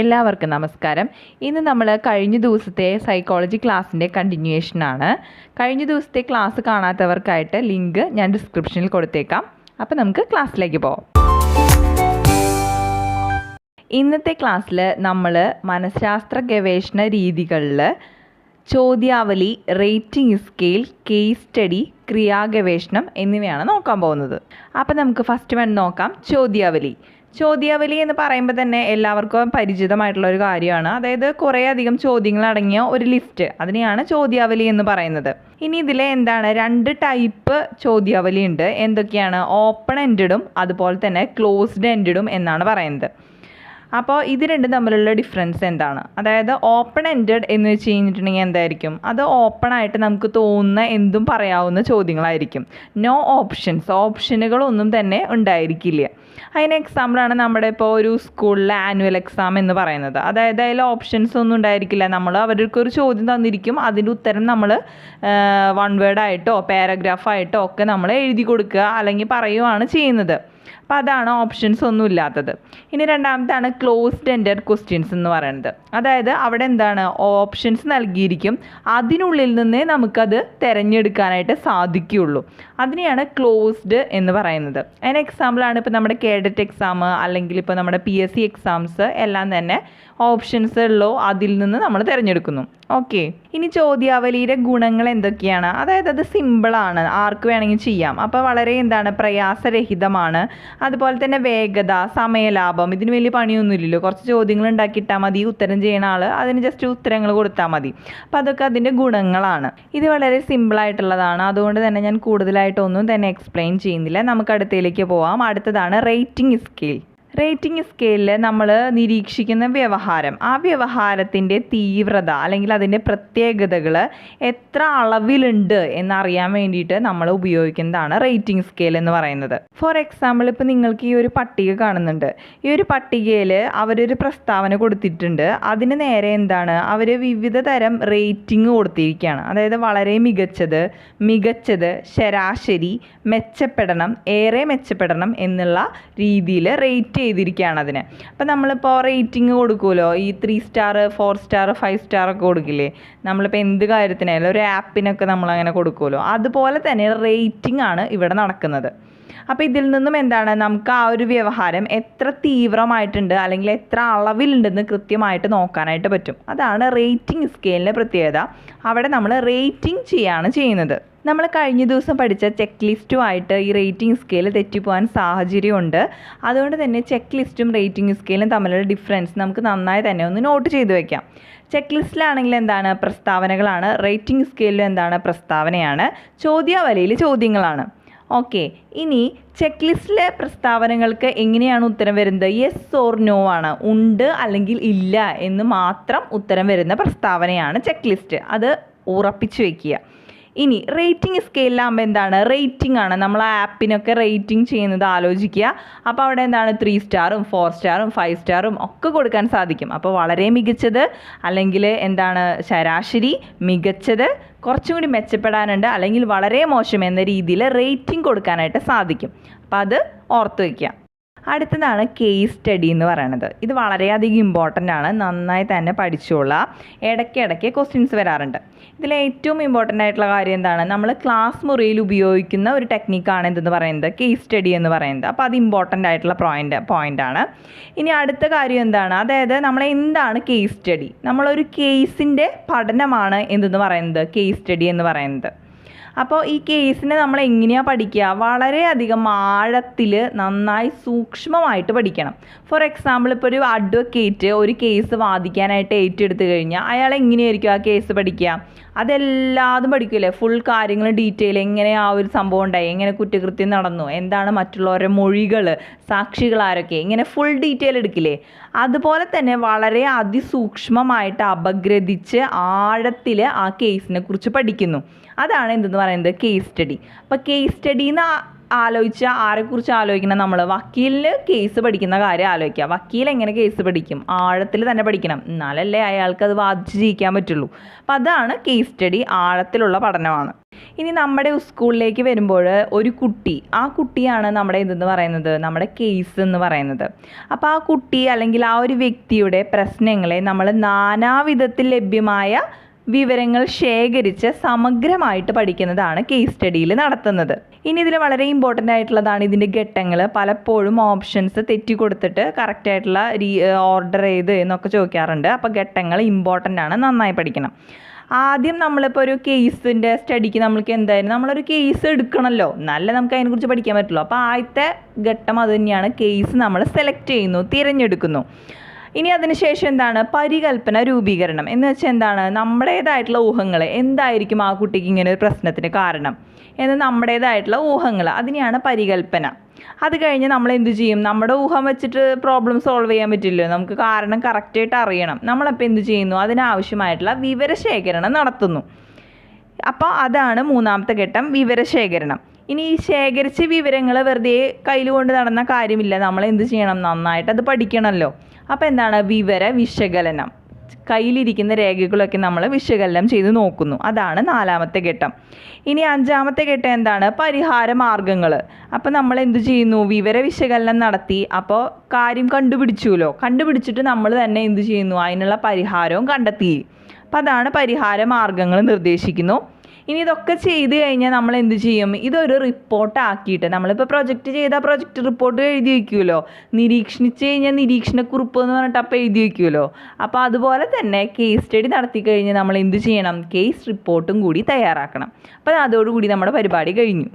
എല്ലാവർക്കും നമസ്കാരം. ഇന്ന് നമ്മൾ കഴിഞ്ഞ ദിവസത്തെ സൈക്കോളജി ക്ലാസ്സിൻ്റെ കണ്ടിന്യൂവേഷനാണ്. കഴിഞ്ഞ ദിവസത്തെ ക്ലാസ് കാണാത്തവർക്കായിട്ട് ലിങ്ക് ഞാൻ ഡിസ്ക്രിപ്ഷനിൽ കൊടുത്തേക്കാം. അപ്പോൾ നമുക്ക് ക്ലാസ്സിലേക്ക് പോകാം. ഇന്നത്തെ ക്ലാസ്സിൽ നമ്മൾ മനഃശാസ്ത്ര ഗവേഷണ രീതികളിൽ ചോദ്യാവലി, റേറ്റിംഗ് സ്കെയിൽ, കേസ് സ്റ്റഡി, ക്രിയാഗവേഷണം എന്നിവയാണ് നോക്കാൻ പോകുന്നത്. അപ്പോൾ നമുക്ക് ഫസ്റ്റ് വൺ നോക്കാം. ചോദ്യാവലി എന്ന് പറയുമ്പോൾ തന്നെ എല്ലാവർക്കും പരിചിതമായിട്ടുള്ള ഒരു കാര്യമാണ്. അതായത് കുറേ അധികം ചോദ്യങ്ങൾ അടങ്ങിയ ഒരു ലിസ്റ്റ്, അതിനെയാണ് ചോദ്യാവലി എന്ന് പറയുന്നത്. ഇനി ഇതിലെ എന്താണ്, 2 ടൈപ്പ് ചോദ്യാവലി ഉണ്ട്. എന്തൊക്കെയാണ്? ഓപ്പൺ എൻഡഡും അതുപോലെ തന്നെ ക്ലോസ്ഡ് എൻഡഡും എന്നാണ് പറയുന്നത്. അപ്പോൾ ഇത് രണ്ടും തമ്മിലുള്ള ഡിഫറൻസ് എന്താണ്? അതായത് ഓപ്പൺ എൻഡഡ് എന്ന് വെച്ച് കഴിഞ്ഞിട്ടുണ്ടെങ്കിൽ എന്തായിരിക്കും? അത് ഓപ്പണായിട്ട് നമുക്ക് തോന്നുന്ന എന്തും പറയാവുന്ന ചോദ്യങ്ങളായിരിക്കും. നോ ഓപ്ഷനുകളൊന്നും തന്നെ ഉണ്ടായിരിക്കില്ല. അതിന് എക്സാമ്പിളാണ് നമ്മുടെ ഇപ്പോൾ ഒരു സ്കൂളിലെ ആനുവൽ എക്സാം എന്ന് പറയുന്നത്. അതായത് അതിൽ ഓപ്ഷൻസ് ഒന്നും ഉണ്ടായിരിക്കില്ല. അവർക്കൊരു ചോദ്യം തന്നിരിക്കും, അതിൻ്റെ ഉത്തരം നമ്മൾ 1 വേർഡായിട്ടോ പാരഗ്രാഫായിട്ടോ ഒക്കെ നമ്മൾ എഴുതി കൊടുക്കുക അല്ലെങ്കിൽ പറയുകയാണ് ചെയ്യുന്നത്. അപ്പോൾ അതാണ് ഓപ്ഷൻസ് ഒന്നും ഇല്ലാത്തത്. ഇനി രണ്ടാമത്താണ് ക്ലോസ്ഡ് എൻഡഡ് ക്വസ്റ്റ്യൻസ് എന്ന് പറയുന്നത്. അതായത് അവിടെ എന്താണ്, ഓപ്ഷൻസ് നൽകിയിരിക്കും, അതിനുള്ളിൽ നിന്നേ നമുക്കത് തിരഞ്ഞെടുക്കാനായിട്ട് സാധിക്കുകയുള്ളൂ. അതിനെയാണ് ക്ലോസ്ഡ് എന്ന് പറയുന്നത്. അതിന് എക്സാമ്പിളാണ് ഇപ്പോൾ നമ്മുടെ കേഡറ്റ് എക്സാം അല്ലെങ്കിൽ ഇപ്പോൾ നമ്മുടെ PSC എക്സാംസ് എല്ലാം തന്നെ ഓപ്ഷൻസ് ഉള്ളൂ, അതിൽ നിന്ന് നമ്മൾ തിരഞ്ഞെടുക്കുന്നു. ഓക്കെ, ഇനി ചോദ്യാവലിയുടെ ഗുണങ്ങൾ എന്തൊക്കെയാണ്? അതായത് അത് സിമ്പിളാണ്, ആർക്ക് വേണമെങ്കിൽ ചെയ്യാം. അപ്പോൾ വളരെ പ്രയാസരഹിതമാണ്. അതുപോലെ തന്നെ വേഗത, സമയലാഭം, ഇതിന് വലിയ പണിയൊന്നുമില്ലല്ലോ. കുറച്ച് ചോദ്യങ്ങൾ ഉണ്ടാക്കിയിട്ടാൽ മതി, ഉത്തരം ചെയ്യുന്ന ആൾ അതിന് ജസ്റ്റ് ഉത്തരങ്ങൾ കൊടുത്താൽ മതി. അപ്പോൾ അതൊക്കെ അതിൻ്റെ ഗുണങ്ങളാണ്. ഇത് വളരെ സിമ്പിളായിട്ടുള്ളതാണ്, അതുകൊണ്ട് തന്നെ ഞാൻ കൂടുതലായിട്ടൊന്നും തന്നെ എക്സ്പ്ലെയിൻ ചെയ്യുന്നില്ല. നമുക്ക് അടുത്തതിലേക്ക് പോവാം. അടുത്തതാണ് റേറ്റിംഗ് സ്കെയിലിൽ നമ്മൾ നിരീക്ഷിക്കുന്ന വ്യവഹാരം, ആ വ്യവഹാരത്തിൻ്റെ തീവ്രത അല്ലെങ്കിൽ അതിൻ്റെ പ്രത്യേകതകൾ എത്ര അളവിലുണ്ട് എന്നറിയാൻ വേണ്ടിയിട്ട് നമ്മൾ ഉപയോഗിക്കുന്നതാണ് റേറ്റിംഗ് സ്കെയിൽ എന്ന് പറയുന്നത്. ഫോർ എക്സാമ്പിൾ, ഇപ്പോൾ നിങ്ങൾക്ക് ഈ ഒരു പട്ടിക കാണുന്നുണ്ട്. ഈ ഒരു പട്ടികയിൽ അവരൊരു പ്രസ്താവന കൊടുത്തിട്ടുണ്ട്. അതിന് നേരെ എന്താണ്, അവർ വിവിധ തരം റേറ്റിംഗ് കൊടുത്തിരിക്കുകയാണ്. അതായത് വളരെ മികച്ചത്, ശരാശരി, മെച്ചപ്പെടണം, ഏറെ മെച്ചപ്പെടണം എന്നുള്ള രീതിയിൽ റേറ്റ് ചെയ്തിരിക്കുകയാണ് അതിന്. അപ്പം നമ്മളിപ്പോൾ റേറ്റിംഗ് കൊടുക്കുമല്ലോ, ഈ 3 സ്റ്റാർ 4 സ്റ്റാർ 5 സ്റ്റാർ ഒക്കെ കൊടുക്കില്ലേ, നമ്മളിപ്പോൾ എന്ത് കാര്യത്തിനായാലും ഒരു ആപ്പിനൊക്കെ നമ്മളങ്ങനെ കൊടുക്കുമല്ലോ, അതുപോലെ തന്നെ റേറ്റിംഗ് ആണ് ഇവിടെ നടക്കുന്നത്. അപ്പോൾ ഇതിൽ നിന്നും എന്താണ്, നമുക്ക് ആ ഒരു വ്യവഹാരം എത്ര തീവ്രമായിട്ടുണ്ട് അല്ലെങ്കിൽ എത്ര അളവിലുണ്ടെന്ന് കൃത്യമായിട്ട് നോക്കാനായിട്ട് പറ്റും. അതാണ് റേറ്റിംഗ് സ്കെയിലിൻ്റെ പ്രത്യേകത. അവിടെ നമ്മൾ റേറ്റിംഗ് ചെയ്യാണ് ചെയ്യുന്നത്. നമ്മൾ കഴിഞ്ഞ ദിവസം പഠിച്ച ചെക്ക് ലിസ്റ്റുമായിട്ട് ഈ റേറ്റിംഗ് സ്കെയിൽ തെറ്റിപ്പോകാൻ സാഹചര്യമുണ്ട്. അതുകൊണ്ട് തന്നെ ചെക്ക് ലിസ്റ്റും റേറ്റിംഗ് സ്കെയിലും തമ്മിലുള്ള ഡിഫറൻസ് നമുക്ക് നന്നായി തന്നെ ഒന്ന് നോട്ട് ചെയ്ത് വയ്ക്കാം. ചെക്ക് ലിസ്റ്റിലാണെങ്കിൽ എന്താണ്, പ്രസ്താവനകളാണ്. റേറ്റിംഗ് സ്കെയിലും എന്താണ്, പ്രസ്താവനയാണ്. ചോദ്യാവലിയിൽ ചോദ്യങ്ങളാണ്. ഓക്കെ, ഇനി ചെക്ക് ലിസ്റ്റിലെ പ്രസ്താവനകൾക്ക് എങ്ങനെയാണ് ഉത്തരം വരുന്നത്? യെസ് ഓർ നോ ആണ്, ഉണ്ട് അല്ലെങ്കിൽ ഇല്ല എന്ന് മാത്രം ഉത്തരം വരുന്ന പ്രസ്താവനയാണ് ചെക്ക് ലിസ്റ്റ്. അത് ഉറപ്പിച്ചു വയ്ക്കുക. ഇനി റേറ്റിംഗ് സ്കെയിലാകുമ്പോൾ എന്താണ്, റേറ്റിംഗ് ആണ്. നമ്മൾ ആ ആപ്പിനൊക്കെ റേറ്റിംഗ് ചെയ്യുന്നത് ആലോചിക്കുക. അപ്പോൾ അവിടെ എന്താണ്, 3 സ്റ്റാറും 4 സ്റ്റാറും 5 സ്റ്റാറും ഒക്കെ കൊടുക്കാൻ സാധിക്കും. അപ്പോൾ വളരെ മികച്ചത്, അല്ലെങ്കിൽ എന്താണ് ശരാശരി, മികച്ചത്, കുറച്ചും കൂടി മെച്ചപ്പെടാനുണ്ട്, അല്ലെങ്കിൽ വളരെ മോശം എന്ന രീതിയിൽ റേറ്റിംഗ് കൊടുക്കാനായിട്ട് സാധിക്കും. അപ്പോൾ അത് ഓർത്ത് വയ്ക്കുക. അടുത്തതാണ് കേസ് സ്റ്റഡി എന്ന് പറയുന്നത്. ഇത് വളരെയധികം ഇമ്പോർട്ടൻ്റ് ആണ്, നന്നായി തന്നെ പഠിച്ചോളാം. ഇടയ്ക്കിടയ്ക്ക് ക്വസ്റ്റ്യൻസ് വരാറുണ്ട്. ഇതിൽ ഏറ്റവും ഇമ്പോർട്ടൻ്റ് ആയിട്ടുള്ള കാര്യം എന്താണ്, നമ്മൾ ക്ലാസ് മുറിയിൽ ഉപയോഗിക്കുന്ന ഒരു ടെക്നിക്കാണ് എന്തെന്ന് പറയുന്നത്, കേസ് സ്റ്റഡി എന്ന് പറയുന്നത്. അപ്പോൾ അത് ഇമ്പോർട്ടൻ്റ് ആയിട്ടുള്ള പോയിൻ്റാണ്. ഇനി അടുത്ത കാര്യം എന്താണ്, അതായത് നമ്മൾ എന്താണ് കേസ് സ്റ്റഡി? നമ്മളൊരു കേസിൻ്റെ പഠനമാണ് എന്തെന്ന് പറയുന്നത്, കേസ് സ്റ്റഡി എന്ന് പറയുന്നത്. അപ്പോൾ ഈ കേസിനെ നമ്മൾ എങ്ങനെയാണ് പഠിക്കുക? വളരെയധികം ആഴത്തിൽ നന്നായി സൂക്ഷ്മമായിട്ട് പഠിക്കണം. ഫോർ എക്സാമ്പിൾ, ഇപ്പോൾ ഒരു അഡ്വക്കേറ്റ് ഒരു കേസ് വാദിക്കാനായിട്ട് ഏറ്റെടുത്ത് കഴിഞ്ഞാൽ അയാൾ എങ്ങനെയായിരിക്കും ആ കേസ് പഠിക്കുക? അതെല്ലാതും പഠിക്കില്ലേ, ഫുൾ കാര്യങ്ങൾ ഡീറ്റെയിൽ, എങ്ങനെ ആ ഒരു സംഭവം ഉണ്ടായി, എങ്ങനെ കുറ്റകൃത്യം നടന്നു, എന്താണ് മറ്റുള്ളവരുടെ മൊഴികൾ, സാക്ഷികൾ ആരൊക്കെ, ഇങ്ങനെ ഫുൾ ഡീറ്റെയിൽ എടുക്കില്ലേ? അതുപോലെ തന്നെ വളരെ അതിസൂക്ഷ്മമായിട്ട് അപഗ്രഥിച്ച് ആഴത്തിൽ ആ കേസിനെ കുറിച്ച് പഠിക്കുന്നു. അതാണ് എന്തെന്ന് പറയുന്നത്, കേസ് സ്റ്റഡി. അപ്പോൾ കേസ് സ്റ്റഡിന്ന് ആരെക്കുറിച്ച് ആലോചിക്കണം? നമ്മൾ വക്കീലിന് കേസ് പഠിക്കുന്ന കാര്യം ആലോചിക്കുക. വക്കീൽ എങ്ങനെ കേസ് പഠിക്കും? ആഴത്തിൽ തന്നെ പഠിക്കണം, എന്നാലല്ലേ അയാൾക്ക് അത് വാദിച്ച് ജയിക്കാൻ പറ്റുള്ളൂ. അപ്പോൾ അതാണ് കേസ് സ്റ്റഡി, ആഴത്തിലുള്ള പഠനമാണ്. ഇനി നമ്മുടെ സ്കൂളിലേക്ക് വരുമ്പോൾ ഒരു കുട്ടി, ആ കുട്ടിയാണ് നമ്മുടെ ഇതെന്ന് പറയുന്നത്, നമ്മുടെ കേസ് എന്ന് പറയുന്നത്. അപ്പോൾ ആ കുട്ടി അല്ലെങ്കിൽ ആ ഒരു വ്യക്തിയുടെ പ്രശ്നങ്ങളെ നമ്മൾ നാനാവിധത്തിൽ ലഭ്യമായ വിവരങ്ങൾ ശേഖരിച്ച് സമഗ്രമായിട്ട് പഠിക്കുന്നതാണ് കേസ് സ്റ്റഡിയിൽ നടത്തുന്നത്. ഇനി ഇതിൽ വളരെ ഇമ്പോർട്ടൻ്റ് ആയിട്ടുള്ളതാണ് ഇതിൻ്റെ ഘട്ടങ്ങൾ. പലപ്പോഴും ഓപ്ഷൻസ് തെറ്റി കൊടുത്തിട്ട് കറക്റ്റായിട്ടുള്ള ഓർഡർ ചെയ്ത് എന്നൊക്കെ ചോദിക്കാറുണ്ട്. അപ്പോൾ ഘട്ടങ്ങൾ ഇമ്പോർട്ടൻ്റ് ആണ്, നന്നായി പഠിക്കണം. ആദ്യം നമ്മളിപ്പോൾ ഒരു കേസിൻ്റെ സ്റ്റഡിക്ക് നമ്മൾക്ക് എന്തായാലും നമ്മളൊരു കേസ് എടുക്കണമല്ലോ, നല്ല നമുക്ക് അതിനെക്കുറിച്ച് പഠിക്കാൻ പറ്റുള്ളൂ. അപ്പോൾ ആദ്യത്തെ ഘട്ടം അത് തന്നെയാണ്, കേസ് നമ്മൾ സെലക്ട് ചെയ്യുന്നു, തിരഞ്ഞെടുക്കുന്നു. ഇനി അതിനുശേഷം എന്താണ്, പരികല്പന രൂപീകരണം എന്ന് വെച്ചാൽ എന്താണ്, നമ്മുടേതായിട്ടുള്ള ഊഹങ്ങൾ, എന്തായിരിക്കും ആ കുട്ടിക്ക് ഇങ്ങനെ ഒരു പ്രശ്നത്തിന് കാരണം എന്ന് നമ്മുടേതായിട്ടുള്ള ഊഹങ്ങൾ, അതിനെയാണ് പരികല്പന. അത് കഴിഞ്ഞ് നമ്മൾ എന്ത് ചെയ്യും, നമ്മുടെ ഊഹം വെച്ചിട്ട് പ്രോബ്ലം സോൾവ് ചെയ്യാൻ പറ്റില്ലല്ലോ, നമുക്ക് കാരണം കറക്റ്റായിട്ട് അറിയണം. നമ്മളപ്പോൾ എന്ത് ചെയ്യുന്നു, അതിനാവശ്യമായിട്ടുള്ള വിവരശേഖരണം നടത്തുന്നു. അപ്പോൾ അതാണ് മൂന്നാമത്തെ ഘട്ടം, വിവരശേഖരണം. ഇനി ഈ ശേഖരിച്ച വിവരങ്ങൾ വെറുതെ കയ്യിൽ കൊണ്ട് നടന്ന കാര്യമില്ല, നമ്മൾ എന്ത് ചെയ്യണം, നന്നായിട്ട് അത് പഠിക്കണമല്ലോ. അപ്പോൾ എന്താണ്, വിവര വിശകലനം, കയ്യിലിരിക്കുന്ന രേഖകളൊക്കെ നമ്മൾ വിശകലനം ചെയ്ത് നോക്കുന്നു. അതാണ് നാലാമത്തെ ഘട്ടം. ഇനി അഞ്ചാമത്തെ ഘട്ടം എന്താണ്, പരിഹാര മാർഗങ്ങൾ. അപ്പോൾ നമ്മൾ എന്ത് ചെയ്യുന്നു, വിവര വിശകലനം നടത്തി, അപ്പോൾ കാര്യം കണ്ടുപിടിച്ചിട്ട് നമ്മൾ തന്നെ എന്ത് ചെയ്യുന്നു, അതിനുള്ള പരിഹാരവും കണ്ടെത്തി. അപ്പോൾ അതാണ് പരിഹാര മാർഗങ്ങൾ നിർദ്ദേശിക്കുന്നു. ഇനി ഇതൊക്കെ ചെയ്ത് കഴിഞ്ഞാൽ നമ്മൾ എന്ത് ചെയ്യും, ഇതൊരു റിപ്പോർട്ട് ആക്കിയിട്ട്, നമ്മളിപ്പോൾ പ്രൊജക്റ്റ് ചെയ്താൽ പ്രൊജക്റ്റ് റിപ്പോർട്ട് എഴുതി വയ്ക്കുമല്ലോ, നിരീക്ഷിച്ച് കഴിഞ്ഞാൽ നിരീക്ഷണക്കുറിപ്പ് എന്ന് പറഞ്ഞിട്ട് അപ്പോൾ എഴുതി വയ്ക്കുമല്ലോ. അപ്പോൾ അതുപോലെ തന്നെ കേസ് സ്റ്റഡി നടത്തി കഴിഞ്ഞാൽ നമ്മൾ എന്ത് ചെയ്യണം, കേസ് റിപ്പോർട്ടും കൂടി തയ്യാറാക്കണം. അപ്പോൾ അതോടുകൂടി നമ്മുടെ പരിപാടി കഴിഞ്ഞു.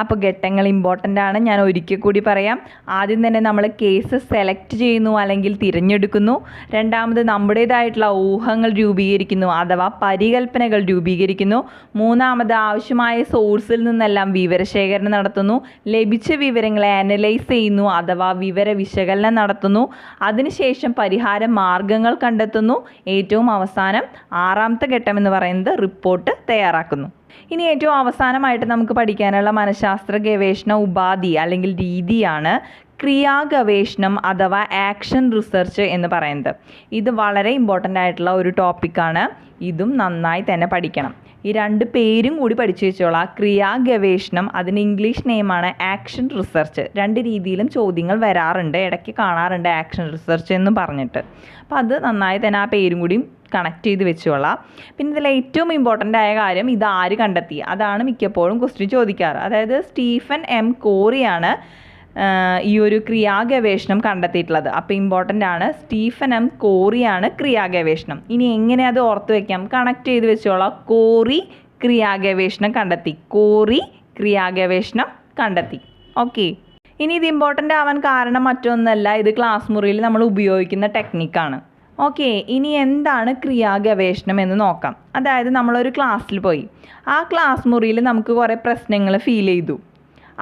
അപ്പോൾ ഘട്ടങ്ങൾ ഇമ്പോർട്ടൻ്റ് ആണ്, ഞാൻ ഒരിക്കൽ കൂടി പറയാം. ആദ്യം തന്നെ നമ്മൾ കേസ് സെലക്ട് ചെയ്യുന്നു അല്ലെങ്കിൽ തിരഞ്ഞെടുക്കുന്നു. രണ്ടാമത് നമ്മുടേതായിട്ടുള്ള ഊഹങ്ങൾ രൂപീകരിക്കുന്നു അഥവാ പരികല്പനകൾ രൂപീകരിക്കുന്നു. മൂന്നാമത് ആവശ്യമായ സോഴ്സിൽ നിന്നെല്ലാം വിവരശേഖരണം നടത്തുന്നു. ലഭിച്ച വിവരങ്ങളെ അനലൈസ് ചെയ്യുന്നു അഥവാ വിവര വിശകലനം നടത്തുന്നു. അതിനുശേഷം പരിഹാര മാർഗങ്ങൾ കണ്ടെത്തുന്നു. ഏറ്റവും അവസാനം ആറാമത്തെ ഘട്ടം എന്ന് പറയുന്നത് റിപ്പോർട്ട് തയ്യാറാക്കുന്നു. ഇനി ഏറ്റവും അവസാനമായിട്ട് നമുക്ക് പഠിക്കാനുള്ള മനഃശാസ്ത്ര ഗവേഷണ ഉപാധി അല്ലെങ്കിൽ രീതിയാണ് ക്രിയാഗവേഷണം അഥവാ ആക്ഷൻ റിസർച്ച് എന്ന് പറയുന്നത്. ഇത് വളരെ ഇമ്പോർട്ടൻ്റ് ആയിട്ടുള്ള ഒരു ടോപ്പിക്കാണ്. ഇതും നന്നായി തന്നെ പഠിക്കണം. ഈ രണ്ട് പേരും കൂടി പഠിച്ചു വെച്ചോളാം. ക്രിയാഗവേഷണം, അതിന് ഇംഗ്ലീഷ് നെയിമാണ് ആക്ഷൻ റിസർച്ച്. രണ്ട് രീതിയിലും ചോദ്യങ്ങൾ വരാറുണ്ട്, ഇടയ്ക്ക് കാണാറുണ്ട് ആക്ഷൻ റിസർച്ച് എന്ന് പറഞ്ഞിട്ട്. അപ്പോൾ അത് നന്നായി തന്നെ ആ പേരും കൂടിയും കണക്ട് ചെയ്ത് വെച്ചോളാം. പിന്നെ ഇതിൽ ഏറ്റവും ഇമ്പോർട്ടൻ്റ് ആയ കാര്യം, ഇത് ആര് കണ്ടെത്തി, അതാണ് മിക്കപ്പോഴും ക്വസ്റ്റ്യൻ ചോദിക്കാറ്. അതായത് സ്റ്റീഫൻ എം കോറിയാണ് ഈ ഒരു ക്രിയാഗവേഷണം കണ്ടെത്തിയിട്ടുള്ളത്. അപ്പോൾ ഇമ്പോർട്ടൻ്റ് ആണ്, സ്റ്റീഫൻ എം കോറിയാണ് ക്രിയാഗവേഷണം. ഇനി എങ്ങനെ അത് ഓർത്ത് വയ്ക്കാം, കണക്ട് ചെയ്ത് വെച്ചോളാം. കോറി ക്രിയാഗവേഷണം കണ്ടെത്തി, കോറി ക്രിയാഗവേഷണം കണ്ടെത്തി. ഓക്കെ. ഇനി ഇത് ഇമ്പോർട്ടൻ്റ് ആവാൻ കാരണം മറ്റൊന്നല്ല, ഇത് ക്ലാസ് മുറിയിൽ നമ്മൾ ഉപയോഗിക്കുന്ന ടെക്നിക്കാണ്. ഓക്കെ. ഇനി എന്താണ് ക്രിയാഗവേഷണം എന്ന് നോക്കാം. അതായത് നമ്മളൊരു ക്ലാസ്സിൽ പോയി, ആ ക്ലാസ് മുറിയിൽ നമുക്ക് കുറേ പ്രശ്നങ്ങൾ ഫീൽ ചെയ്തു.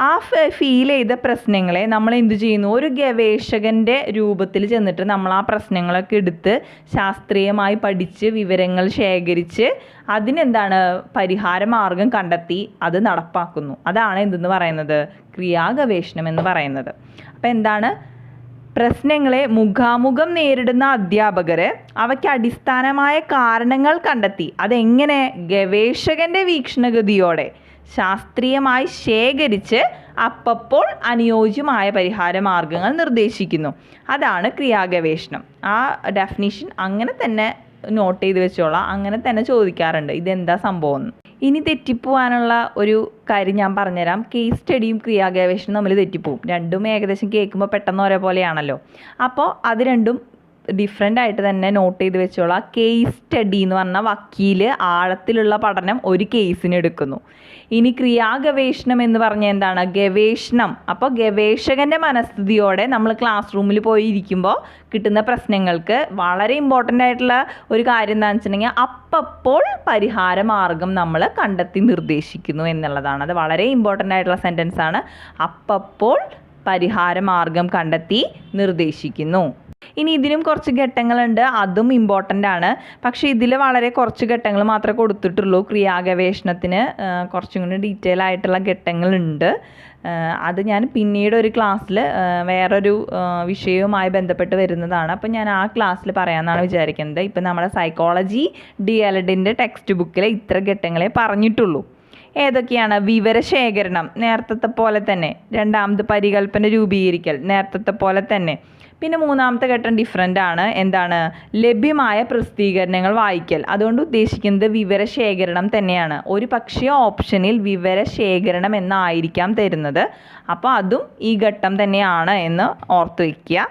ആ ഫീൽ ചെയ്ത പ്രശ്നങ്ങളെ നമ്മൾ എന്ത് ചെയ്യുന്നു, ഒരു ഗവേഷകൻ്റെ രൂപത്തിൽ ചെന്നിട്ട് നമ്മൾ ആ പ്രശ്നങ്ങളൊക്കെ എടുത്ത് ശാസ്ത്രീയമായി പഠിച്ച് വിവരങ്ങൾ ശേഖരിച്ച് അതിനെന്താണ് പരിഹാര മാർഗം കണ്ടെത്തി അത് നടപ്പാക്കുന്നു. അതാണ് എന്തെന്ന് പറയുന്നത്, ക്രിയാഗവേഷണം എന്ന് പറയുന്നത്. അപ്പോൾ എന്താണ്, പ്രശ്നങ്ങളെ മുഖാമുഖം നേരിടുന്ന അധ്യാപകർ അവയ്ക്ക് അടിസ്ഥാനമായ കാരണങ്ങൾ കണ്ടെത്തി അതെങ്ങനെ ഗവേഷകൻ്റെ വീക്ഷണഗതിയോടെ ശാസ്ത്രീയമായി ശേഖരിച്ച് അപ്പോൾ അനുയോജ്യമായ പരിഹാര മാർഗങ്ങൾ നിർദ്ദേശിക്കുന്നു. അതാണ് ക്രിയാഗവേഷണം. ആ ഡെഫിനിഷൻ അങ്ങനെ തന്നെ നോട്ട് ചെയ്ത് വെച്ചോളാം, അങ്ങനെ തന്നെ ചോദിക്കാറുണ്ട് ഇതെന്താ സംഭവം എന്ന്. ഇനി തെറ്റിപ്പോവാനുള്ള ഒരു കാര്യം ഞാൻ പറഞ്ഞുതരാം. കേസ് സ്റ്റഡിയും ക്രിയാഗവേഷണം തമ്മിൽ തെറ്റിപ്പോവും. രണ്ടും ഏകദേശം കേൾക്കുമ്പോൾ പെട്ടെന്ന് ഒരേപോലെയാണല്ലോ. അപ്പോൾ അത് രണ്ടും ഡിഫറെൻ്റ് ആയിട്ട് തന്നെ നോട്ട് ചെയ്ത് വെച്ചോളാം. കേസ് സ്റ്റഡി എന്ന് പറഞ്ഞാൽ വക്കീൽ ആഴത്തിലുള്ള പഠനം ഒരു കേസിന് എടുക്കുന്നു. ഇനി ക്രിയാഗവേഷണം എന്ന് പറഞ്ഞാൽ എന്താണ്, ഗവേഷണം. അപ്പോൾ ഗവേഷകൻ്റെ മനസ്ഥിതിയോടെ നമ്മൾ ക്ലാസ് റൂമിൽ പോയി ഇരിക്കുമ്പോൾ കിട്ടുന്ന പ്രശ്നങ്ങൾക്ക് വളരെ ഇമ്പോർട്ടൻ്റ് ആയിട്ടുള്ള ഒരു കാര്യം എന്താണെന്ന് വെച്ചിട്ടുണ്ടെങ്കിൽ അപ്പോൾ പരിഹാര മാർഗം നമ്മൾ കണ്ടെത്തി നിർദ്ദേശിക്കുന്നു എന്നുള്ളതാണ്. അത് വളരെ ഇമ്പോർട്ടൻ്റ് ആയിട്ടുള്ള സെൻറ്റൻസ് ആണ്. അപ്പോൾ പരിഹാര മാർഗം കണ്ടെത്തി നിർദ്ദേശിക്കുന്നു. ഇനി ഇതിനും കുറച്ച് ഘട്ടങ്ങളുണ്ട്, അതും ഇമ്പോർട്ടൻ്റ് ആണ്. പക്ഷേ ഇതിൽ വളരെ കുറച്ച് ഘട്ടങ്ങൾ മാത്രമേ കൊടുത്തിട്ടുള്ളൂ. ക്രിയാഗവേഷണത്തിന് കുറച്ചും കൂടി ഡീറ്റെയിൽ ആയിട്ടുള്ള ഘട്ടങ്ങളുണ്ട്. അത് ഞാൻ പിന്നീട് ഒരു ക്ലാസ്സിൽ വേറൊരു വിഷയവുമായി ബന്ധപ്പെട്ട് വരുന്നതാണ്. അപ്പോൾ ഞാൻ ആ ക്ലാസ്സിൽ പറയാമെന്നാണ് വിചാരിക്കുന്നത്. ഇപ്പം നമ്മുടെ സൈക്കോളജി DLEDൻ്റെ ടെക്സ്റ്റ് ബുക്കിൽ ഇത്ര ഘട്ടങ്ങളെ പറഞ്ഞിട്ടുള്ളൂ. ഏതൊക്കെയാണ്? വിവരശേഖരണം, നേരത്തെ പോലെ തന്നെ. രണ്ടാമത് പരികല്പന രൂപീകരിക്കൽ, നേരത്തെ പോലെ തന്നെ. പിന്നെ മൂന്നാമത്തെ ഘട്ടം ഡിഫറൻ്റ് ആണ്. എന്താണ്? ലഭ്യമായ പ്രസിദ്ധീകരണങ്ങൾ വായിക്കൽ. അതുകൊണ്ട് ഉദ്ദേശിക്കുന്നത് വിവരശേഖരണം തന്നെയാണ്. ഒരു പക്ഷേ ഓപ്ഷനിൽ വിവരശേഖരണം എന്നായിരിക്കാം തരുന്നത്. അപ്പോൾ അതും ഈ ഘട്ടം തന്നെയാണ് എന്ന് ഓർത്ത് വയ്ക്കുക.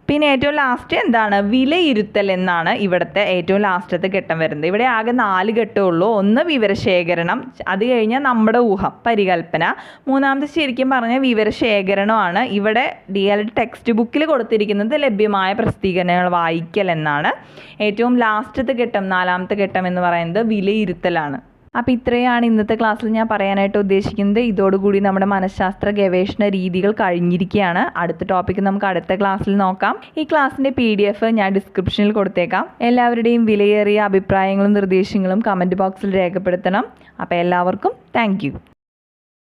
പിന്നെ ഏറ്റവും ലാസ്റ്റ് എന്താണ്? വിലയിരുത്തൽ എന്നാണ് ഇവിടുത്തെ ഏറ്റവും ലാസ്റ്റത്തെ ഘട്ടം വരുന്നത്. ഇവിടെ ആകെ 4 ഘട്ടമുള്ളൂ. ഒന്ന് വിവരശേഖരണം, അത് കഴിഞ്ഞാൽ നമ്മുടെ ഊഹം, പരികല്പന. മൂന്നാമത് ശരിക്കും പറഞ്ഞാൽ വിവരശേഖരണമാണ്. ഇവിടെ DLED ടെക്സ്റ്റ് ബുക്കിൽ കൊടുത്തിരിക്കുന്നത് ലഭ്യമായ പ്രസിദ്ധീകരണങ്ങൾ വായിക്കൽ എന്നാണ്. ഏറ്റവും ലാസ്റ്റത്തെ ഘട്ടം, 4ാമത്തെ ഘട്ടം എന്ന് പറയുന്നത് വിലയിരുത്തലാണ്. അപ്പോൾ ഇത്രയാണ് ഇന്നത്തെ ക്ലാസ്സിൽ ഞാൻ പറയാനായിട്ട് ഉദ്ദേശിക്കുന്നത്. ഇതോടുകൂടി നമ്മുടെ മനഃശാസ്ത്ര ഗവേഷണ രീതികൾ കഴിഞ്ഞിരിക്കുകയാണ്. അടുത്ത ടോപ്പിക്ക് നമുക്ക് അടുത്ത ക്ലാസ്സിൽ നോക്കാം. ഈ ക്ലാസ്സിൻ്റെ PDF ഞാൻ ഡിസ്ക്രിപ്ഷനിൽ കൊടുത്തേക്കാം. എല്ലാവരുടെയും വിലയേറിയ അഭിപ്രായങ്ങളും നിർദ്ദേശങ്ങളും കമൻറ്റ് ബോക്സിൽ രേഖപ്പെടുത്തണം. അപ്പോൾ എല്ലാവർക്കും താങ്ക് യു.